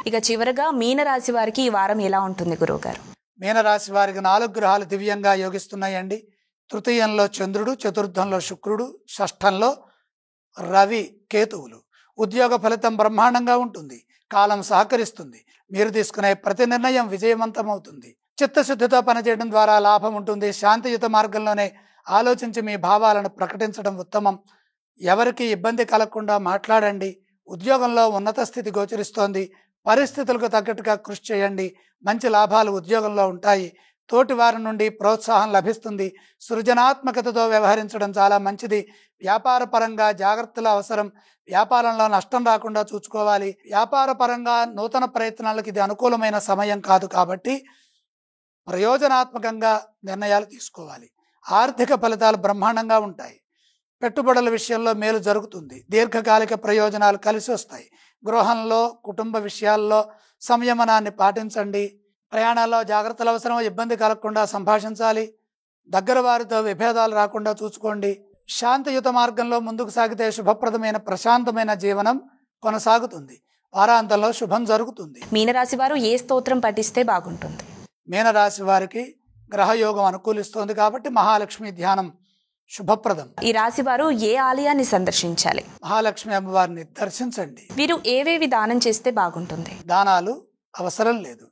ఇక చివరగా మీనరాశి వారికి ఈ వారం ఎలా ఉంటుంది గురువుగారు? మీనరాశి వారికి 4 గ్రహాలు దివ్యంగా యోగిస్తున్నాయండి. తృతీయంలో చంద్రుడు, చతుర్థంలో శుక్రుడు, షష్ఠంలో రవి, కేతువులు. ఉద్యోగ ఫలితం బ్రహ్మాండంగా ఉంటుంది. కాలం సహకరిస్తుంది. మీరు తీసుకునే ప్రతి నిర్ణయం విజయవంతమవుతుంది. చిత్తశుద్ధితో పనిచేయడం ద్వారా లాభం ఉంటుంది. శాంతియుత మార్గంలోనే ఆలోచించి మీ భావాలను ప్రకటించడం ఉత్తమం. ఎవరికి ఇబ్బంది కలగకుండా మాట్లాడండి. ఉద్యోగంలో ఉన్నత స్థితి గోచరిస్తోంది. పరిస్థితులకు తగ్గట్టుగా కృషి చేయండి. మంచి లాభాలు ఉద్యోగంలో ఉంటాయి. తోటి వారి నుండి ప్రోత్సాహం లభిస్తుంది. సృజనాత్మకతతో వ్యవహరించడం చాలా మంచిది. వ్యాపార పరంగా జాగ్రత్తలు అవసరం. వ్యాపారంలో నష్టం రాకుండా చూసుకోవాలి. వ్యాపార పరంగా నూతన ప్రయత్నాలకు ఇది అనుకూలమైన సమయం కాదు కాబట్టి ప్రయోజనాత్మకంగా నిర్ణయాలు తీసుకోవాలి. ఆర్థిక ఫలితాలు బ్రహ్మాండంగా ఉంటాయి. పెట్టుబడుల విషయంలో మేలు జరుగుతుంది. దీర్ఘకాలిక ప్రయోజనాలు కలిసి వస్తాయి. గృహంలో కుటుంబ విషయాల్లో సంయమనాన్ని పాటించండి. ప్రయాణాల్లో జాగ్రత్తలు అవసరం. ఇబ్బంది కలగకుండా సంభాషించాలి. దగ్గర వారితో విభేదాలు రాకుండా చూసుకోండి. శాంతియుత మార్గంలో ముందుకు సాగితే శుభప్రదమైన ప్రశాంతమైన జీవనం కొనసాగుతుంది. వారాంతంలో శుభం జరుగుతుంది. మీనరాశి వారు ఏ స్తోత్రం పఠిస్తే బాగుంటుంది? మీనరాశి వారికి గ్రహయోగం అనుకూలిస్తోంది కాబట్టి మహాలక్ష్మి ధ్యానం శుభప్రదం. ఈ రాశి వారు ఏ ఆలయాన్ని సందర్శించాలి? మహాలక్ష్మి అమ్మవారిని దర్శించండి. వీరు ఏవేవి దానం చేస్తే బాగుంటుంది? దానాలు అవసరం లేదు.